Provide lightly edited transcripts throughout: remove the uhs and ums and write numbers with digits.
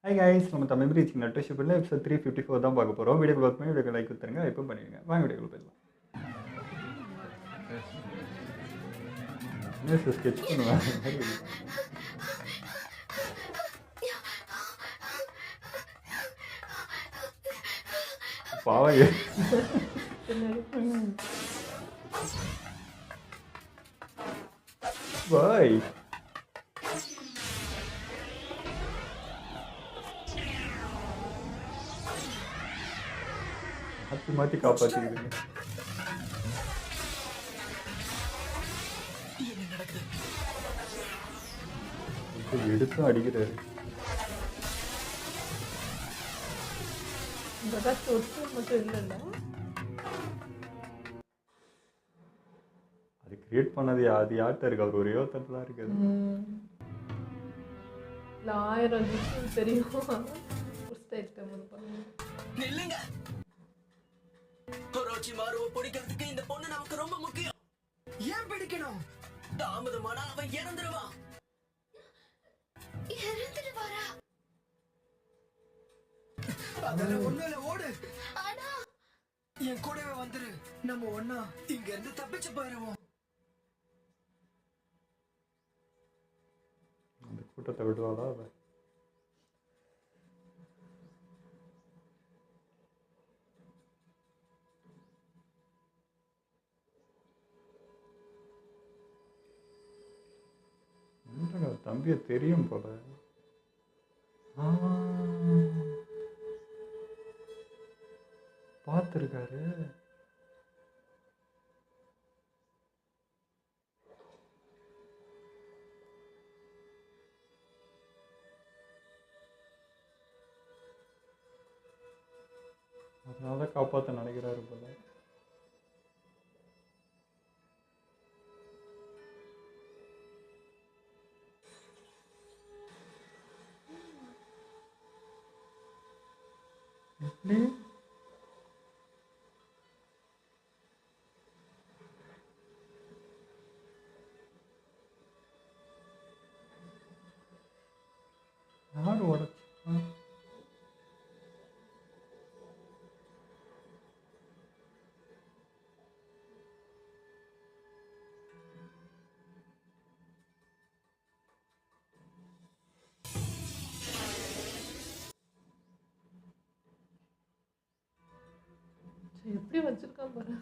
Hi guys, நம்ம Tamil reaching நட்டு ஷிப்பில் எபிசோட் 354 தான் பார்க்க போகிறோம். வீடியோ பார்க்கும்போது வீடியோ லைக் கொடுத்துருங்க, இப்போ பண்ணிடுங்க. வாங்க வீடியோக்குள்ள போயிடலாம். ஸ்கெட்ச் பண்ணுவேன். பாவம் பாய். மாற்றி மாற்றி காப்பாற்றிக்கிதுங்க. எடுத்தும் அடிக்கிறாரு. அது கிரியேட் பண்ணது அது யார்கிட்ட இருக்கு? அவர் ஒரே ஒருத்தர் தான் இருக்குது. 1000 தெரியும். பிடிக்கிறதுக்கு இந்த பொண்ணு நமக்கு ரொம்ப முக்கியம். ஏன் பிடிக்கணும்? தாமதமானா அவன் இறந்துடுவான். இறந்துடுவாரா? அதெல்லாம் ஒண்ணுல ஓடு. ஆனா என் கூடவே வந்துரு. நம்ம ஒண்ணா இங்க இருந்து தப்பிச்சு போயிடுவோம். அந்த கூட்டத்தை விடுவாளா அவ? தம்பியை தெரியும் போல. பார்த்துருக்காரு. அதனால காப்பாற்ற நினைக்கிறாரு போல. யார் உடச்சா? எப்படி வச்சிருக்கான் பாரு.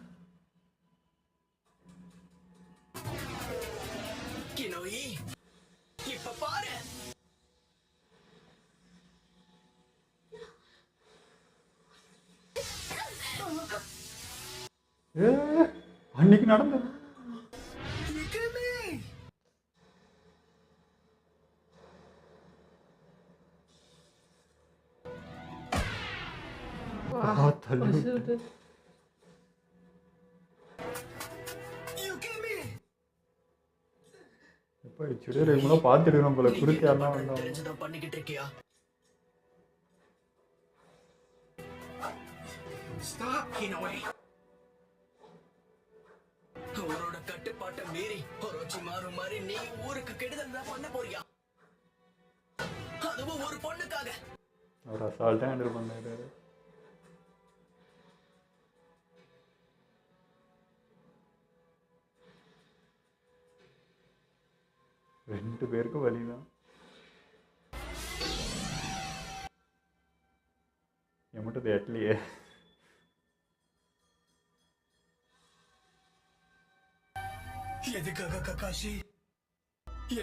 கினோயி, இப்ப பாரு. அன்னைக்கு நடந்தது. பாத்துடுறோம் போல. குறுக்கு யாருன்னா பண்ணிக்கிட்டு இருக்கியா? அவரோட கட்டுப்பாட்டை மீறி ஒரோச்சிமாரு மாதிரி நீ ஊருக்கு கெடுதல் தான் பண்ண போறியா? அதுவும் ஒரு பொண்ணுக்காக. அவர் அசால்ட்டா ஹேண்டில் பண்ணாரு. ரெண்டு பேருக்கும் வலிதான். என் மட்டும் எட்லையே. எதுக்காக ககாஷி?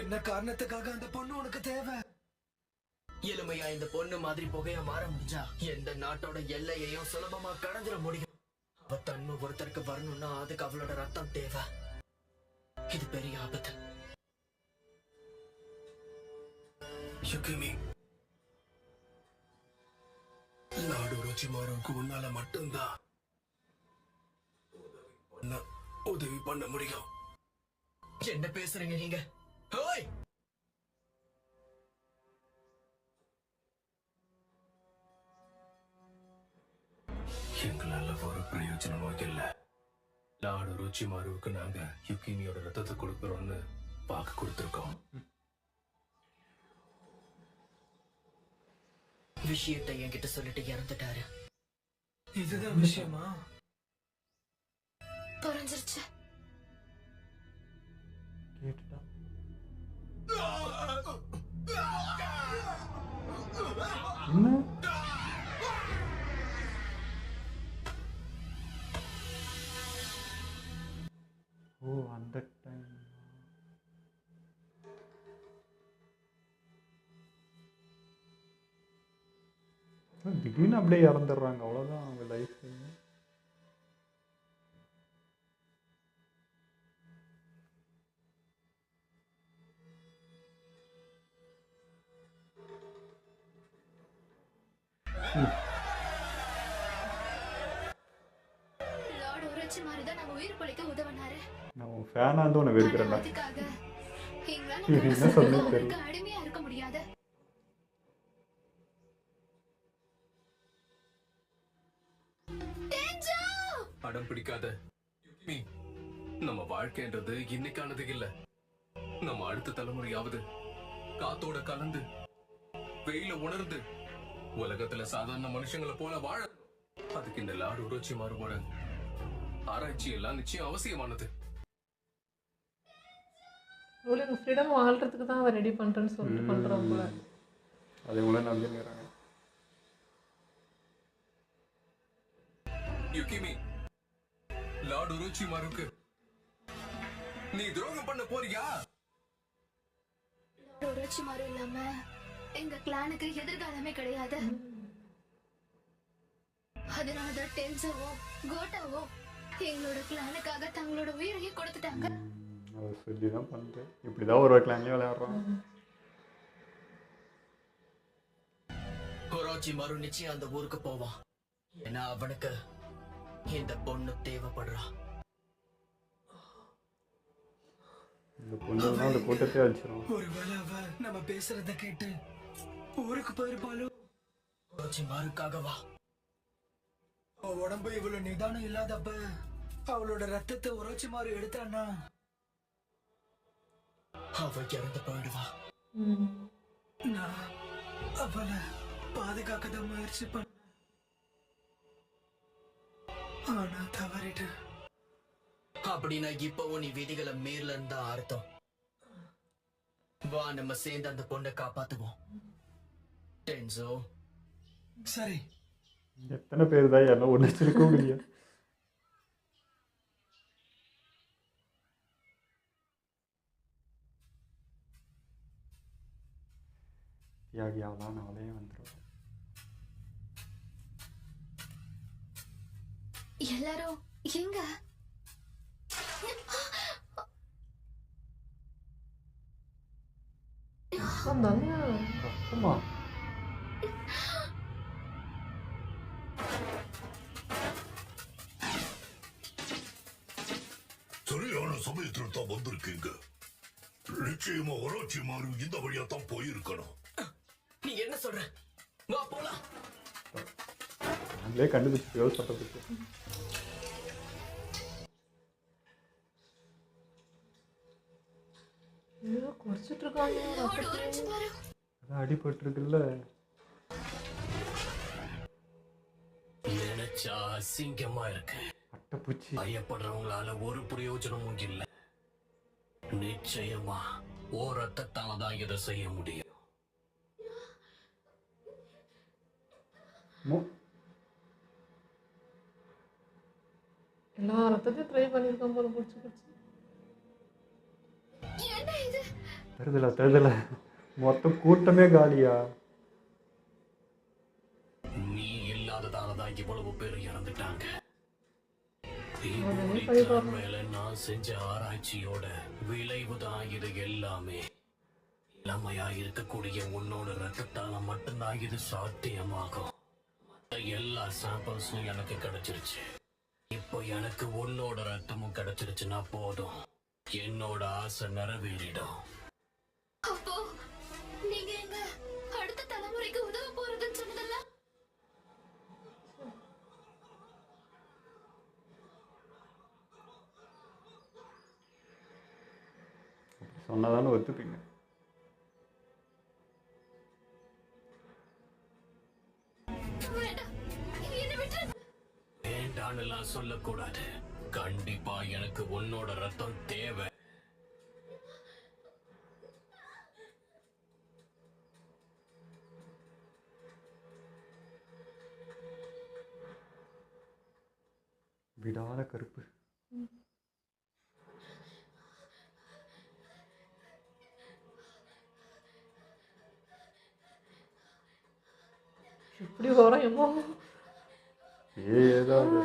என்ன காரணத்துக்காக அந்த பொண்ணு உனக்கு தேவை? எளிமையா இந்த பொண்ணு மாதிரி புகையா மாற முடிஞ்சா எந்த நாட்டோட எல்லையையும் சுலபமா கடந்துட முடியும். அவ தன்மை ஒருத்தருக்கு வரணும்னா அதுக்கு அவளோட ரத்தம் தேவை. இது பெரிய ஆபத்து. யுகிமி, நாடு ரோச்சிமாருக்கு உன்னால மட்டும்தான் உதவி பண்ண முடியும். என்ன பேசுறீங்க நீங்க? எங்களால ஒரு பிரயோஜனமும் இல்ல. நாடு ரோச்சிமாருக்கு நாங்க யுகிமியோட ரத்தத்தை கொடுக்கறோம்னு வாக்கு கொடுத்துருக்கோம். விஷயத்தை என்கிட்ட சொல்லிட்டு இறந்துட்டாரு. இதுதான் விஷயமா? புரிஞ்சிருச்சு. கேட்டுட்டா என்ன ஓ அந்த டைம் திடீர்னு அப்படியே இறந்துடுறாங்க, அவ்வளோதான் அவங்க லைஃப். லார்ட் உரைச்சி மாதிரிதான் நம்ம உயிர் பழிக்க உதவினாரு. நான் உன் ஃபேனாக இருந்து உன்னை வெறுக்கிறேன்டா. அதுக்காக எங்களால இது என்ன மனசுக்கு சொல்றது அவருக்கு தெரியல. அடிமையா இருக்க முடியாது. டேஞ்சோ! அடம் பிடிக்காத. யுகிமி, நம்ம வாழ்க்கைன்றது இன்னைக்கானது இல்ல. நம்ம அடுத்த தலைமுறையாவது காத்தோட கலந்து வெயில உணர்ந்து உலகத்துல சாதாரண மனுஷங்களை போல வாழ. அதுக்கு இந்த லார்ட் உரோச்சி மாறுபோட ஆராய்ச்சி எல்லாம் நிச்சயம் அவசியமானது. உங்களுக்கு ஃப்ரீடம் வாழ்றதுக்கு தான் அவன் ரெடி பண்ணுறேன்னு சொல்லிட்டு பண்ணுறான் போல. அதை உள்ள நம்பிக்கிறாங்க. யுகிமி, லார்ட் உரோச்சி மாருக்கு நீ துரோகம் பண்ண போறியா? லார்ட் உரைச்சி மாதிரி இல்லாம எங்க கிளானுக்கு எதிர்காலமே கிடையாது. அதனாலதான் டென்சோவும் கோட்டாவும் எங்களோட கிளானுக்காக தங்களோட உயிரையே கொடுத்துட்டாங்க. அதை சொல்லி தான் பண்ணுறேன். இப்படி தான் ஒரு கிளான்லேயே விளையாடுறோம். கொராச்சி மறு நிச்சயம் அந்த ஊருக்கு போவான். ஏன்னா அவனுக்கு இந்த பொண்ணு தேவைப்படுறா. இந்த பொண்ணு தான் அந்த கூட்டத்தை அழிச்சிடும். ஒருவேளை அவ நம்ம பேசுறத கேட்டு ஊருக்கு போயிருப்பாளோ? கொராச்சி மாருக்காகவா? அவ உடம்பு இவ்வளவு நிதானம் இல்லாதப்ப அவளோட ரத்தத்தை உரைச்சி மாறு எடுத்தானா அவ இறந்து போயிடுவா. நான் அவளை பாதுகாக்க தான் முயற்சி பண்ண, ஆனா தவறிட்டு. அப்படின்னா இப்பவும் நீ விதிகளை மீறலன்னு தான் அர்த்தம். வா, நம்ம சேர்ந்து அந்த பொண்ணை காப்பாத்துவோம். டென்சோ. சரி. எத்தனை பேர் தான் எல்லாம் ஒன்று வச்சிருக்க முடியும். தியாகியாவெல்லாம் நாளே வந்துடுவோம். எல்லாரும் எங்க? கஷ்டமா? சரியான சமயத்துல தான் வந்திருக்கீங்க. நிச்சயமா ஒராட்சி மாறு இந்த வழியா தான் போயிருக்கணும். நீ என்ன சொல்ற? வா போலாம். நாங்களே கண்டுபிடிச்சிருக்கோம் சட்டத்துக்கு. ஐயோ குறைச்சிட்டு இருக்காங்க. லார்ட் உரைச்சி மாதிரி அதான் அடிபட்டுருக்குல்ல. நினைச்சா அசிங்கமா இருக்கு. அட்டைப்பூச்சி. பயப்படுறவங்களால ஒரு பிரயோஜனமும் இல்ல. நிச்சயமா ஓ ரத்தத்தால தான் இதை செய்ய முடியும். எல்லா ரத்தத்தையும் ட்ரை பண்ணியிருக்கான் போல பிடிச்சி பிடிச்சி. என்ன இது? தருதல மொத்த கூட்டமே காலியா? நீ இல்லாததால தான் இவ்வளவு பேர் இறந்துட்டாங்க. உடனே போய் மேல நான் செஞ்ச ஆராய்ச்சியோட விளைவுதான் இது எல்லாமே. இளமையா இருக்கக்கூடிய உன்னோட ரத்தத்தால மட்டும்தான் இது சாத்தியமாகும். மத்த எல்லா சாம்பிள்ஸும் எனக்கு கிடைச்சிருச்சு. இப்போ எனக்கு உன்னோட ரத்தமும் கிடைச்சிருச்சுன்னா போதும், என்னோட ஆசை நிறைவேறிடும். அப்போ நீங்க எங்க அடுத்த தலைமுறைக்கு உதவ போறதுன்னு சொன்னதல்ல? சொன்னதானே ஒத்துப்பீங்க. வேணான்னுலாம் சொல்லக்கூடாது. கண்டிப்பா எனக்கு உன்னோட ரத்தம் தேவை. விடாத கருப்பு. எப்படி வரையுமோ ஏதாவது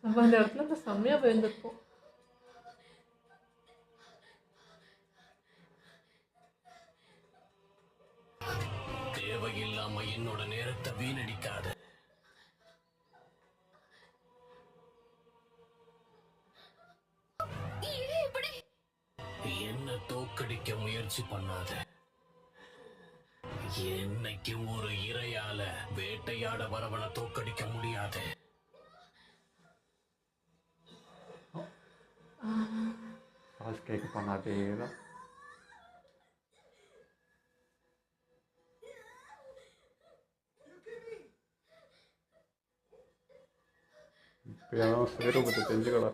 நம்ம அந்த இடத்துல இருந்து செம்மையா பயந்துருப்போம். தேவையில்லாம என்னோட நேரத்தை வீணடிக்காத. ஏன் இப்படி? என்ன தோக்கடிக்க முயற்சி பண்ணாத. என்னைக்கும் ஒரு இரையால வேட்டையாட வரவனை தோக்கடிக்க முடியாது. காசு கேட்க பண்ணாதே தான். இப்போ சுயரூபத்தை தெரிஞ்சுக்கடா.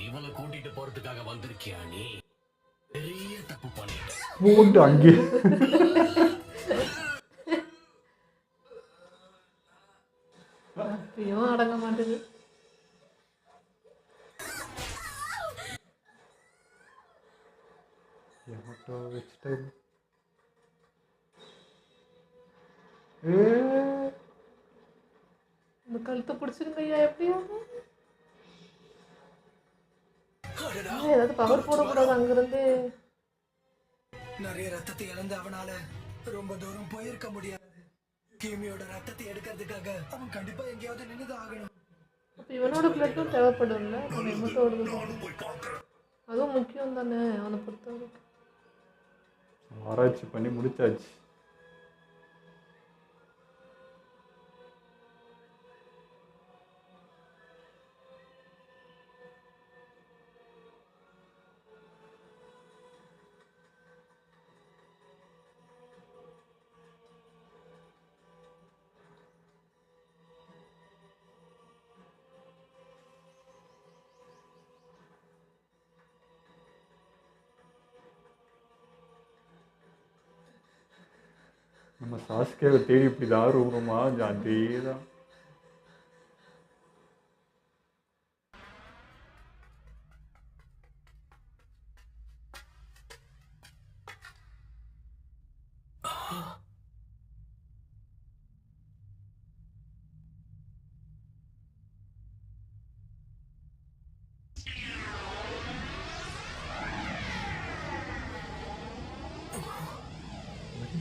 இவளை கூட்டிட்டு போறதுக்காக வந்திருக்கியா நீ? பெரிய தப்பு பண்ணிட்ட. போட்டு அங்கே அப்பயும் அடங்க மாட்டேது. எமட்டோ வச்சுட்டு இந்த கழுத்தை பிடிச்சிருங்க ஐயா. எப்படியாவது ஏதாவது பவர் போடக்கூடாது அங்கிருந்து. நிறைய ரத்தத்தை இழந்த அவனால ரொம்ப தூரம் போயிருக்க முடியாது. கிமியோட ரத்தத்தை எடுக்கிறதுக்காக அவன் கண்டிப்பா எங்கேயாவது நின்னுதான் ஆகணும். அப்ப இவனோட பிளட்டும் தேவைப்படும்ல. நம்ம எமட்டோட நானும் போய் பார்க்கறேன். அதுவும் முக்கியம் தானே அவனை பொறுத்தவரைக்கும். ஆராய்ச்சி பண்ணி முடிச்சாச்சு. நம்ம சாஸ்கேவை தேடி இப்படி தான் ரூபமா அதே தான்.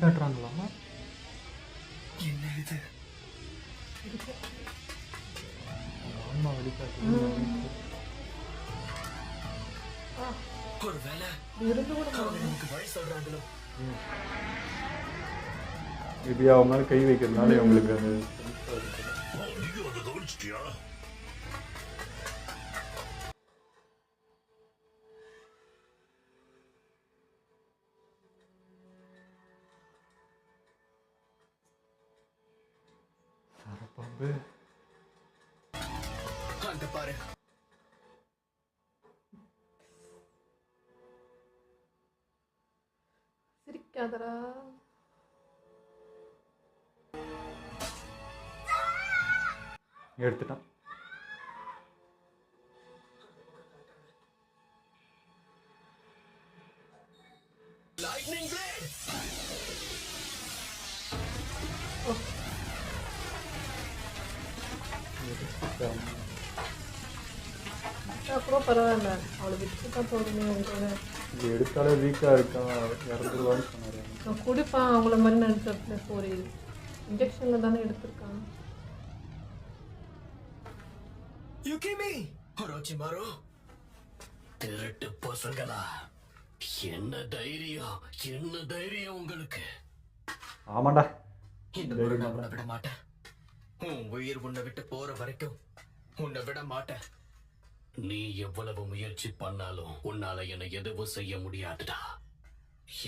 காட்டுறாங்களாமா? என்ன இது? ஆமா வெளிக்காட்டு. ஒருவேளை இருந்து கூட அவங்க நமக்கு வழி சொல்றாங்களோ? மேபி அவன் மேலே கை வைக்கிறதுனால இவங்களுக்கு அந்த நீயும் அதை கவனிச்சிட்டியா? சரப்பாம்பு அங்க பாரு. சிரிக்காதடா. எடுத்துட்டான். Lightning blade. அப்புறம் பரவாயில்ல. அவளை விட்டுட்டா போதுமே. உங்களை இது எடுத்தாலே வீக்காக இருக்கா, இறந்துருவான்னு சொன்னார். நான் குடிப்பான் அவங்கள மாதிரி நினச்சப்பல. ஒரு இன்ஜெக்ஷனில் தானே எடுத்திருக்கான். யுகிமி, ஒரோச்சிமாரு, திருட்டு பசங்களா, என்ன தைரியம் உங்களுக்கு? ஆமாண்டா. இந்த முறை நான் உன்னை விட மாட்டேன். உன் உயிர் உன்னை விட்டு போற வரைக்கும் உன்னை விட மாட்டேன். நீ எவ்வளவு முயற்சி பண்ணாலும் உன்னால என்னை எதுவும் செய்ய முடியாதுடா.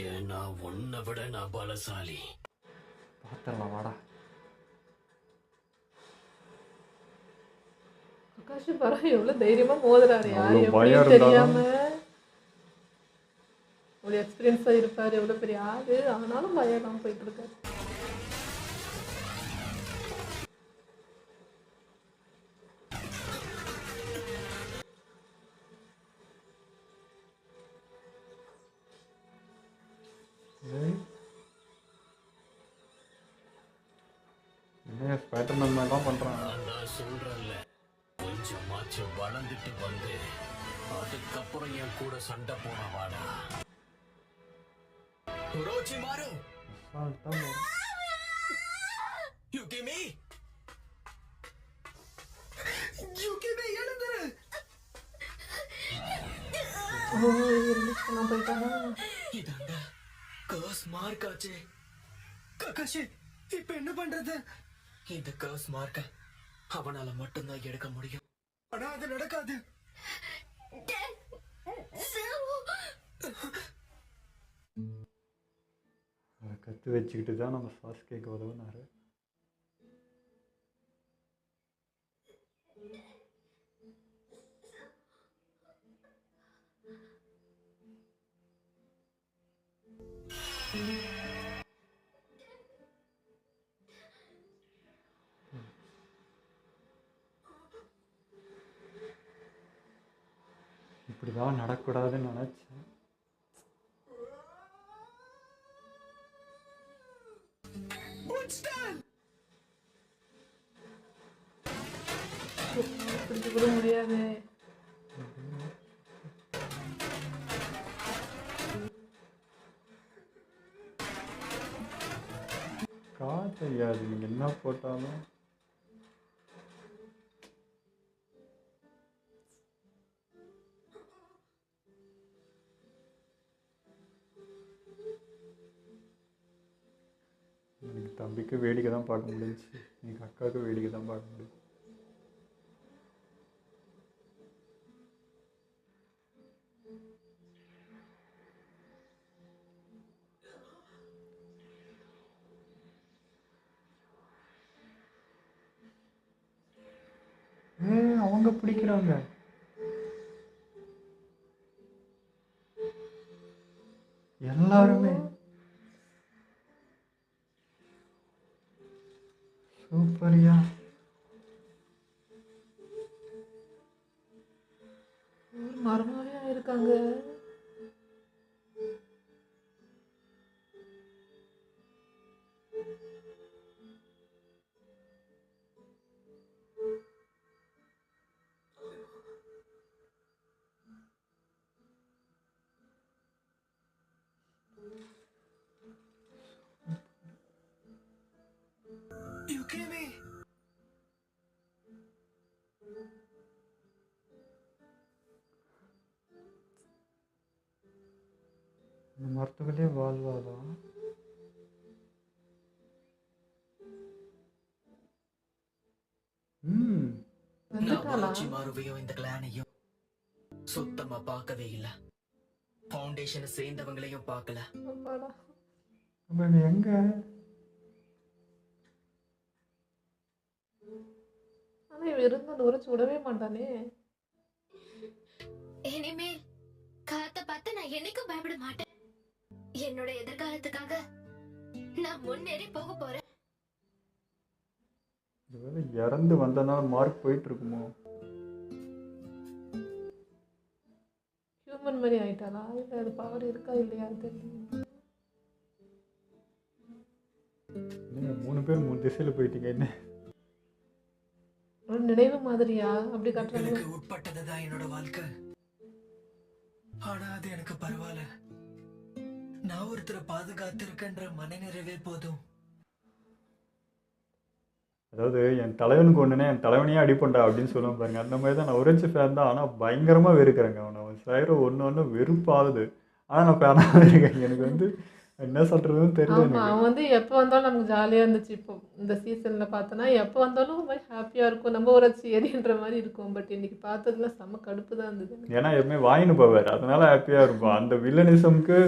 ஏன்னா உன்னை விட நான் பலசாலி. பார்த்துடலாம் வாடா. ஆகாஷ் பரவாயில்ல எவ்வளவு தைரியமா மோதுறாரு. யாரு அவ்வளோ பயம் எப்படின்னு இருந்தாலும் தெரியாம ஒரு எக்ஸ்பீரியன்ஸா இருப்பாரு. எவ்வளவு பெரிய ஆளு. ஆனாலும் பயம் இல்லாம போயிட்டு இருக்காரு. ஏய், என்ன ஸ்பைடர்மேன் மாதிரி தான் பண்ணுறான். நான் சொல்றேன்ல, கொஞ்சமாச்சும் வளர்ந்துட்டு வந்து அதுக்கப்புறம் என் கூட சண்டை போன வாடா. ரோச்சிமாரு, அசால்ட்டாக யுகிமி, யுகிமி எழுந்துரு. ஓ ரிலீஸ் பண்ண போயிட்டானா? இதாங்க கர்ஸ் மார்க் ஆச்சு. ககாஷி, இப்ப என்ன பண்றது? இந்த கர்ஸ் மார்க்க அவனால மட்டும்தான் எடுக்க முடியும். ஆனா அது நடக்காது. அதை கற்று வச்சுக்கிட்டு தான் நம்ம சாஸ்கேக்கு உதவுனாரு. இப்படி தான் நடக்கூடாதுன்னு நினச்சேன். பிடிச்சு கூட முடியாது. தெரியாது நீங்கள் என்ன போட்டாலும். எனக்கு தம்பிக்கு வேடிக்கை தான் பார்க்க முடிஞ்சுச்சு, எங்கள் அக்காவுக்கு வேடிக்கை தான் பார்க்க முடியும். அவங்க பிடிக்கிறாங்க. எல்லாருமே சூப்பரியா. ஒரு மரமாவே ஆயிருக்காங்க. யுகிமி, இந்த மரத்துக்குள்ளே வாழ்வாதான். வந்துட்டாளா? மாறுவையும் இந்த கிளானையும் சுத்தமா பார்க்கவே இல்ல. ஃபவுண்டேஷனை சேர்ந்தவங்களையும் பார்க்கல. அப்பாடா. அப்ப நீ எங்க? ஆனா இவன் இருந்த உரைச்சு விடவே மாட்டானே. இனிமேல் காத்த பார்த்து நான் என்னைக்கும் பயப்பட மாட்டேன். என்னோட எதிர்காலத்துக்காக நான் முன்னேறி போக போறேன். ஒருவேளை இறந்து வந்தனால மார்க் போயிட்டு இருக்குமோ? ஹியூமன் மாதிரி ஆயிட்டாளா? இல்ல அது பவர் இருக்கா இல்லையா தெரியல. நீங்க 3 பேர் 3 திசையில போயிட்டீங்க. என்ன ஒரு நினைவு மாதிரியா அப்படி காட்டுறாங்க? எனக்கு உட்பட்டதுதான் என்னோட வாழ்க்கை. ஆனா அது எனக்கு பரவாயில்ல. நான் ஒருத்தரை பாதுகாத்து இருக்கன்ற மனநிறைவே போதும். அதாவது என் தலைவனுக்கு ஒன்றுனே என் தலைவனையே அடிப்பண்டா அப்படின்னு சொல்லுவேன் பாருங்க. அந்த மாதிரி தான் நான் ஒரேஞ்சு ஃபேன் தான். ஆனால் பயங்கரமாக வெறுக்கிறேங்க அவன் செய்கிற ஒன்று வெறுப்பாகுது. ஆனால் நான் ஃபேனாக இருக்கேன். எனக்கு என்ன சொல்கிறதுன்னு தெரியல. ஆமா, அவன் எப்போ வந்தாலும் நமக்கு ஜாலியா இருந்துச்சு. இப்போ இந்த சீசன்ல பார்த்தோன்னா எப்போ வந்தாலும் ரொம்ப ஹாப்பியா இருக்கும். நம்ம ஒரு சரின்ற மாதிரி இருக்கும். பட் இன்னைக்கு பார்த்ததுல செம்ம கடுப்பு தான் இருந்தது. ஏன்னா எப்பவுமே வாயின்னு போவார், அதனால ஹாப்பியாக இருக்கும். அந்த வில்லனிசம்க்கு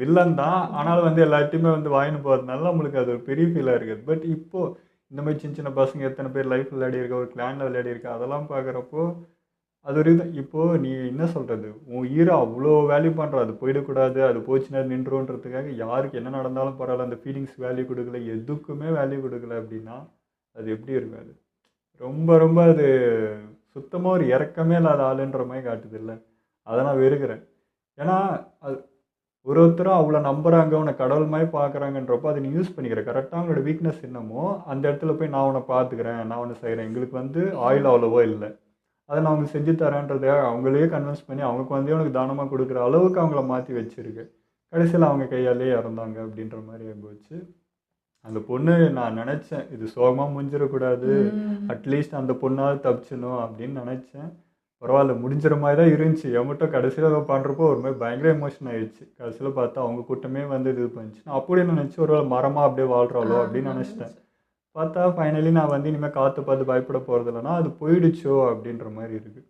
வில்லன் தான், ஆனாலும் எல்லாத்தையுமே வாயின்னு போகிறதுனால நம்மளுக்கு அது ஒரு பெரிய ஃபீலாக இருக்குது. பட் இப்போது இந்த மாதிரி சின்ன சின்ன பசங்க எத்தனை பேர் லைஃப் விளையாடியிருக்க, ஒரு கிளானில் விளையாடியிருக்க, அதெல்லாம் பார்க்குறப்போ அது ஒரு இது. இப்போது நீ என்ன சொல்கிறது, உன் உயிரை அவ்வளோ வேல்யூ பண்ணுற, அது போயிடக்கூடாது, அது போச்சுன்னா நின்றுன்றதுக்காக யாருக்கு என்ன நடந்தாலும் பரவாயில்ல, அந்த ஃபீலிங்ஸ் வேல்யூ கொடுக்கல, எதுக்குமே வேல்யூ கொடுக்கல அப்படின்னா அது எப்படி இருக்கும்? அது ரொம்ப ரொம்ப அது சுத்தமாக ஒரு இறக்கமே இல்லாத ஆளுன்ற மாதிரி காட்டுது இல்லை. அதை நான் வெறுக்கிறேன். ஏன்னா அது ஒருத்தரும் அவ்வளோ நம்புறாங்க, உன்னை கடவுள் மாதிரி பார்க்குறாங்கன்றப்போ அதை நீ யூஸ் பண்ணிக்கிற. கரெக்டாக அவங்களோட வீக்னஸ் என்னமோ அந்த இடத்துல போய் நான் உன்னை பார்த்துக்கிறேன், நான் உன்னை செய்கிறேன், எங்களுக்கு வந்து ஆயில் அவ்வளோவா இல்லை, அதை நான் அவங்களுக்கு செஞ்சு தரேன்றதை அவங்களே கன்வின்ஸ் பண்ணி அவங்களுக்கு வந்து உனக்கு தானமாக கொடுக்குற அளவுக்கு அவங்கள மாற்றி வச்சுருக்கு. கடைசியில் அவங்க கையாலே இறந்தாங்க அப்படின்ற மாதிரி போச்சு. அந்த பொண்ணு நான் நினச்சேன் இது சோகமாக முடிஞ்சிடக்கூடாது, அட்லீஸ்ட் அந்த பொண்ணாவது தப்பிச்சணும் அப்படின்னு நினச்சேன். பரவாயில்ல, முடிஞ்சிற மாதிரி தான் இருந்துச்சு. என்கிட்ட கடைசியில் அதை பண்ணுறப்போ ஒரு மாதிரி பயங்கர எமோஷன் ஆகிடுச்சு. கடைசியில் பார்த்தா அவங்க கூட்டமே வந்து இது பண்ணிச்சு. நான் அப்படியே நினச்சி ஒரு வேளை மரமாக அப்படியே வாழ்கிறாளோ அப்படின்னு நினச்சிட்டேன். பார்த்தா ஃபைனலி நான் வந்து இனிமேல் காற்று பார்த்து பயப்பட போகிறது இல்லைன்னா அது போயிடுச்சோ அப்படின்ற மாதிரி இருக்குது.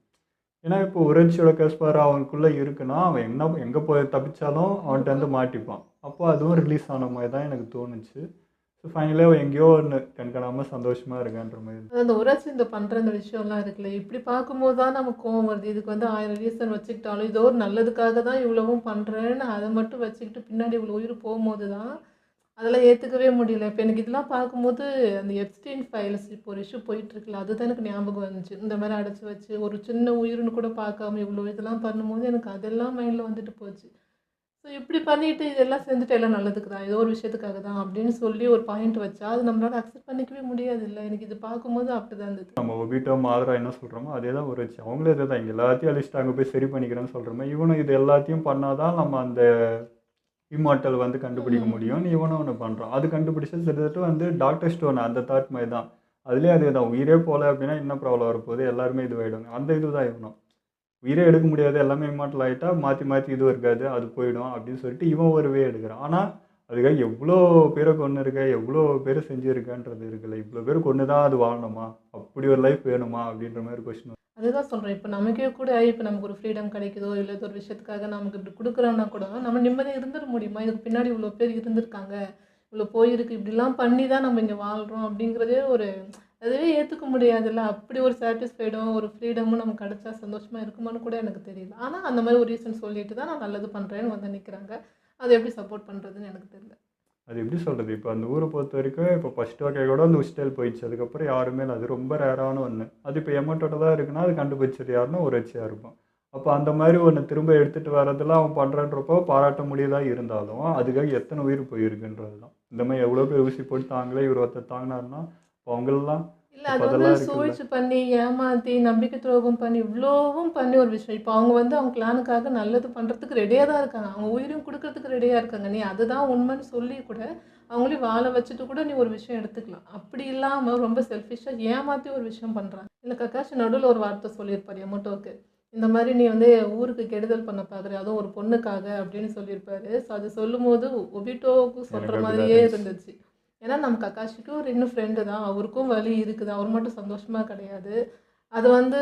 ஏன்னா இப்போ உரட்சியோட கஸ்பார் அவனுக்குள்ளே இருக்குன்னா அவன் எங்கே போய் தப்பிச்சாலும் அவன்கிட்ட வந்து மாட்டிப்பான். அப்போ அதுவும் ரிலீஸ் ஆன மாதிரி தான் எனக்கு தோணுச்சு. ஸோ ஃபைனலாக அவன் எங்கேயோ ஒன்று கண்காணாமல் சந்தோஷமாக இருக்கான்ற மாதிரி. அந்த உரட்சி இந்த பண்ணுற இந்த விஷயம்லாம் இருக்குல்ல, இப்படி பார்க்கும்போது தான் நமக்கு கோவம் வருது. இதுக்கு வந்து 1000 ரீசன் வச்சுக்கிட்டாலும் ஏதோ ஒரு நல்லதுக்காக தான் இவ்வளவும் பண்ணுறேன்னு அதை மட்டும் வச்சுக்கிட்டு பின்னாடி இவ்வளோ உயிர் போகும்போது தான் அதெல்லாம் ஏற்றுக்கவே முடியல. இப்போ எனக்கு இதெல்லாம் பார்க்கும்போது அந்த எப்ஸ்டீன் ஃபைல்ஸ் இப்போ ஒரு இஷ்யூ போயிட்டுருக்குல்ல, அதுதான் எனக்கு ஞாபகம் வந்துச்சு. இந்த மாதிரி அடைச்சி வச்சு ஒரு சின்ன உயிர்னு கூட பார்க்காம இவ்வளோ இதெல்லாம் பண்ணும்போது எனக்கு அதெல்லாம் மைண்டில் வந்துட்டு போச்சு. ஸோ இப்படி பண்ணிட்டு இதெல்லாம் செஞ்சுட்டு எல்லாம் நல்லதுக்கு தான், ஏதோ ஒரு விஷயத்துக்காக தான் அப்படின்னு சொல்லி ஒரு பாயிண்ட் வச்சா அது நம்மளால அக்செப்ட் பண்ணிக்கவே முடியாது இல்லை. எனக்கு இது பார்க்கும்போது அப்படி தான் இருந்தது. நம்ம ஒபிட்டோ மாதரா என்ன சொல்கிறோமோ அதே தான் ஒரு வச்சு அவங்களே இதை தான் இங்கே எல்லாத்தையும் அழிச்சிட்டு அங்கே போய் சரி பண்ணிக்கிறேன்னு சொல்கிறோமே. இவனும் இது எல்லாத்தையும் பண்ணாதான் நம்ம அந்த இம்மார்ட்டல் வந்து கண்டுபிடிக்க முடியும். இவனும் ஒன்று பண்ணுறான், அது கண்டுபிடிச்சது கிட்டத்தட்ட வந்து டாக்டர் ஸ்டோன் அந்த தாட் மாதிரி தான். அதுலேயே அதே தான், உயிரே போகல அப்படின்னா என்ன ப்ராப்ளம் வரப்போகுது, எல்லாருமே இதுவாகிடுவாங்க. அந்த இது தான் இவனும் உயிரே எடுக்க முடியாது, எல்லாமே இம்மார்ட்டல் ஆகிட்டா மாற்றி மாற்றி இதுவும் இருக்காது, அது போயிடும் அப்படின்னு சொல்லிட்டு இவன் ஒரு வே எடுக்கிறான். ஆனால் அதுக்காக எவ்வளோ பேரை கொண்டு இருக்க, எவ்வளோ பேரை செஞ்சுருக்கான்றது இருக்குல்ல. இவ்வளோ பேர் கொண்டு தான் அது வாழணுமா, அப்படி ஒரு லைஃப் வேணுமா அப்படின்ற மாதிரி கொஸ்டின். அதுதான் சொல்கிறேன். இப்போ நமக்கே கூட இப்போ நமக்கு ஒரு ஃப்ரீடம் கிடைக்குதோ இல்லை ஒரு விஷயத்துக்காக நமக்கு இப்படி கொடுக்குறோன்னா கூட நம்ம நிம்மதியாக இருந்துட முடியுமா? இதுக்கு பின்னாடி இவ்வளோ பேர் இருந்திருக்காங்க, இவ்வளோ போயிருக்கு, இப்படிலாம் பண்ணி தான் நம்ம இங்கே வாழ்கிறோம் அப்படிங்கிறதே ஒரு அதுவே ஏற்றுக்க முடியாதுல்ல. அப்படி ஒரு சாட்டிஸ்ஃபைடும் ஒரு ஃப்ரீடமும் நமக்கு கிடச்சா சந்தோஷமாக இருக்குமான்னு கூட எனக்கு தெரியல. ஆனால் அந்த மாதிரி ஒரு ரீசன் சொல்லிட்டு தான் நான் நல்லது பண்ணுறேன்னு வந்து நிற்கிறாங்க. அதை எப்படி சப்போர்ட் பண்ணுறதுன்னு எனக்கு தெரியல. அது எப்படி சொல்கிறது, இப்போ அந்த ஊரை பொறுத்த வரைக்கும் இப்போ ஃபஸ்ட் வகை கூட அந்த உஸ்டைல் போயிடுச்சு, அதுக்கப்புறம் யாருமே இல்லை. அது ரொம்ப ரேரான ஒன்று. அது இப்போ எமௌண்ட்டோட தான் இருக்குன்னா அது கண்டுபிடிச்சது யாருன்னா ஒரு வச்சியாக இருப்பான். அப்போ அந்த மாதிரி ஒன்று திரும்ப எடுத்துகிட்டு வரதெல்லாம் அவன் பண்ணுறன்றப்போ பாராட்ட முடியதாக இருந்தாலும் அதுக்காக எத்தனை உயிர் போயிருக்குன்றது தான். இந்த மாதிரி எவ்வளோ பேர் ஊசி போட்டு தாங்களே இவர் ஒருத்தர் தாங்கினாருன்னா இப்போ அவங்களெல்லாம் இல்லை அது வந்து சூழ்ச்சி பண்ணி ஏமாற்றி நம்பிக்கை துரோகம் பண்ணி இவ்வளோவும் பண்ணி ஒரு விஷயம். இப்போ அவங்க வந்து அவங்க பிளானுக்காக நல்லது பண்ணுறதுக்கு ரெடியாக தான் இருக்காங்க, அவங்க உயிரும் கொடுக்கறதுக்கு ரெடியாக இருக்காங்க. நீ அதுதான் உண்மைன்னு சொல்லி கூட அவங்களையும் வாழ வச்சுட்டு கூட நீ ஒரு விஷயம் எடுத்துக்கலாம். அப்படி இல்லாமல் ரொம்ப செல்ஃபிஷாக ஏமாற்றி ஒரு விஷயம் பண்ணுறாங்க. இல்லை கக்காஷ் நடுவில் ஒரு வார்த்தை சொல்லியிருப்பார் எமோட்டோவுக்கு, இந்த மாதிரி நீ வந்து ஊருக்கு கெடுதல் பண்ண பார்க்குற, அதுவும் ஒரு பொண்ணுக்காக அப்படின்னு சொல்லியிருப்பாரு. ஸோ அது சொல்லும் போது ஒபிட்டோவுக்கு சொல்கிற மாதிரியே இருந்துச்சு. ஏன்னா நம்ம கக்காஷிக்கும் ஒரு இன்னும் ஃப்ரெண்டு தான், அவருக்கும் வலி இருக்குது, அவர் மட்டும் சந்தோஷமாக கிடையாது. அது வந்து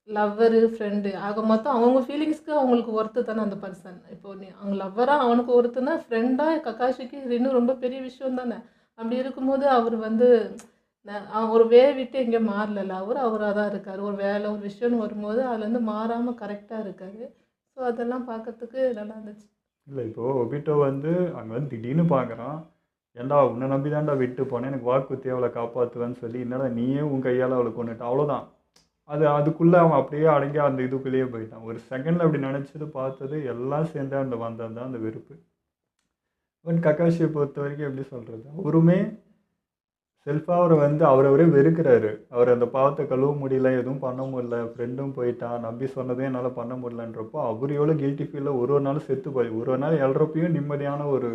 லவ்வரு ஃப்ரெண்டு ஆக மொத்தம் அவங்க ஃபீலிங்ஸ்க்கு அவங்களுக்கு ஒர்த்து தானே அந்த பர்சன். இப்போ நீ அவங்க லவ்வராக அவனுக்கு ஒருத்தனா ஃப்ரெண்டாக கக்காஷிக்கு இது இன்னும் ரொம்ப பெரிய விஷயம் தானே. அப்படி இருக்கும்போது அவர் வந்து ஒரு விட்டு எங்கேயோ மாறல, அவராக தான் இருக்கார். ஒரு வேலை ஒரு விஷயம்னு வரும்போது அதுலேருந்து மாறாமல் கரெக்டாக இருக்கார். ஸோ அதெல்லாம் பார்க்கறதுக்கு நல்லா இருந்துச்சு. இல்லை இப்போது ஒபிட்டோ வந்து அங்கே வந்து திடீர்னு பார்க்குறான், ஏன்டா உன்னை நம்பி தான்டா விட்டு போனேன், எனக்கு வாக்குறுத்தி அவளை காப்பாற்றுவேன்னு சொல்லி என்னடா நீயே உன் கையால் அவளை கொண்டுட்டான், அவ்வளோதான். அதுக்குள்ளே அவன் அப்படியே அடங்கி அந்த இதுக்குள்ளேயே போயிட்டான். ஒரு செகண்டில் அப்படி நினச்சது பார்த்தது எல்லாம் சேர்ந்து அந்த வந்தது தான் அந்த வெறுப்பு. பட் கக்காஷியை பொறுத்த வரைக்கும் எப்படி சொல்கிறது, அவருமே செல்ஃபாக அவரை வந்து அவரவரே வெறுக்கிறாரு. அவர் அந்த பாவத்தை கழுவ முடியல, எதுவும் பண்ண முடியல, ஃப்ரெண்டும் போயிட்டான், நம்பி சொன்னதே என்னால் பண்ண முடியலன்றப்போ அவர் எவ்வளோ கில்ட்டி ஃபீலில் ஒரு நாள் செத்து போய் ஒரு நாள் எல்றப்பையும் நிம்மதியான ஒரு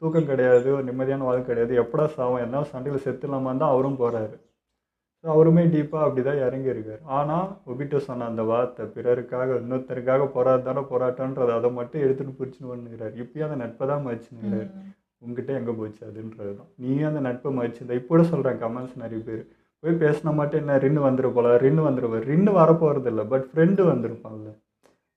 தூக்கம் கிடையாது, ஒரு நிம்மதியான வாழ்க்கை கிடையாது, எப்படா சாவும் என்ன சண்டையில் செத்துலாமான்னு தான் அவரும் போகிறாரு. ஸோ அவருமே டீப்பாக அப்படி தான் இறங்கியிருக்காரு. ஆனால் ஒபிட்டோ சொன்ன அந்த வார்த்தை பிறருக்காக இன்னொருத்தருக்காக போராட்டன்றது அதை மட்டும் எடுத்துகிட்டு பிடிச்சின்னு பண்ணுகிறார். இப்பயும் அந்த நட்பை தான் மதிச்சுங்கிறார். உங்ககிட்ட எங்கே போச்சு அதுன்றது தான். நீயும் அந்த நட்பை மதிச்சுதான் இப்போ கூட சொல்கிறேன். கமெண்ட்ஸ் நிறைய பேர் போய் பேசினா மட்டும் என்ன ரின்னு வந்துரு போல, ரின்னு வரப்போகிறது இல்லை, பட் ஃப்ரெண்டு வந்திருப்பான்ல,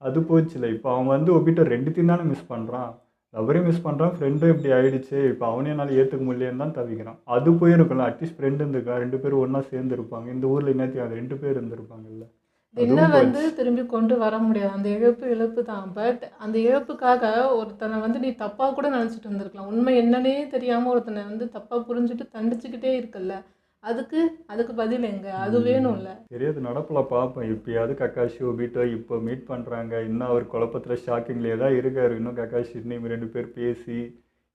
அது போச்சு இல்லை. இப்போ அவன் வந்து ஒபிட்டோ ரெண்டுத்தையும் தானே மிஸ் பண்ணுறான். லவரையும் மிஸ் பண்ணுறான், ஃப்ரெண்டும் இப்படி ஆயிடுச்சு, இப்போ அவனையும் என்னால் ஏற்றுக்க முடியலன்னு தான் தவிக்கிறான். அது போயிருக்கும்ல, அட்லீஸ்ட் ஃப்ரெண்டு இருந்திருக்கா, 2 பேரும் ஒன்றா சேர்ந்துருப்பாங்க. இந்த ஊரில் என்னத்தையும் அது 2 பேர் இருந்திருப்பாங்கல்ல, என்ன அதுவும் வந்து போயிடுச்சு. திரும்பி கொண்டு வர முடியாது. அந்த இழப்பு தான். பட் அந்த இழப்புக்காக ஒருத்தனை வந்து நீ தப்பாக கூட நினச்சிட்டு இருந்திருக்கலாம். உண்மை என்னன்னே தெரியாமல் ஒருத்தனை வந்து தப்பாக புரிஞ்சுட்டு தண்டிச்சுக்கிட்டே இருக்கல்ல, அதுக்கு பதில் எங்க? அது வேணும்ல. தெரியாது, நடப்பில் பார்ப்போம். இப்பயாவது கக்காஷி ஒபிட்டோ இப்போ மீட் பண்ணுறாங்க. இன்னும் அவர் குழப்பத்தில் ஷாக்கிங்லேயே தான் இருக்கார். இன்னும் கக்காஷி இன்னும் 2 பேர் பேசி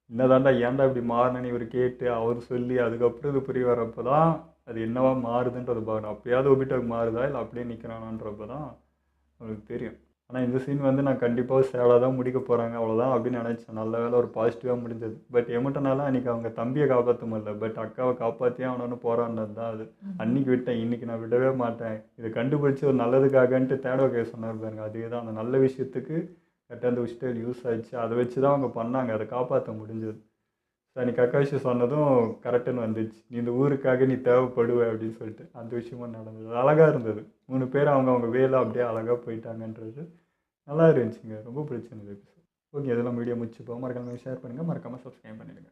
என்னதாண்டா ஏன்டா இப்படி மாறினு இவர் கேட்டு அவர் சொல்லி அதுக்கப்புறம் இது புரிய வரப்போ தான் அது என்னவா மாறுதுன்றது பார்க்கணும். அப்பயாவது ஒபிட்டோக்கு மாறுதா இல்லை அப்படியே நிற்கிறானான்றப்ப தான் அவனுக்கு தெரியும். ஆனால் இந்த சீன் வந்து நான் கண்டிப்பாக சேடாக தான் முடிக்க போகிறாங்க அவ்வளோதான் அப்படின்னு நினச்சேன். நல்ல வேலை ஒரு பாசிட்டிவாக முடிஞ்சது. பட் எமட்டனால அன்றைக்கி அவங்க தம்பியை காப்பாற்ற முடியல, பட் அக்காவை காப்பாற்றியே அவனு போராடினது தான் அது. அன்றைக்கி விட்டேன், இன்றைக்கி நான் விடவே மாட்டேன், இதை கண்டுபிடிச்சி ஒரு நல்லதுக்காகன்ட்டு தேட வைக்க சொன்னார் பாருங்க. அதே தான், அந்த நல்ல விஷயத்துக்கு கரெக்டாக அந்த விஷயம் யூஸ் ஆயிடுச்சு. அதை வச்சு தான் அவங்க பண்ணாங்க, அதை காப்பாற்ற முடிஞ்சது. ஸோ அன்றைக்கி கக்காஷி சொன்னதும் கரெக்டுன்னு வந்துச்சு, நீ இந்த ஊருக்காக நீ தேவைப்படுவ அப்படின்னு சொல்லிட்டு அந்த விஷயமும் நடந்தது. அழகாக இருந்தது. 3 பேர் அவங்க வேலை அப்படியே அழகாக போயிட்டாங்கன்றது நல்லா இருந்துச்சுங்க. ரொம்ப பிடிச்சிருந்தது எபிசோட். ஓகே, இதெல்லாம் வீடியோ முடிச்சுப்போம். மறக்காம ஷேர் பண்ணுங்கள், மறக்காமல் சப்ஸ்கிரைப் பண்ணிடுங்க.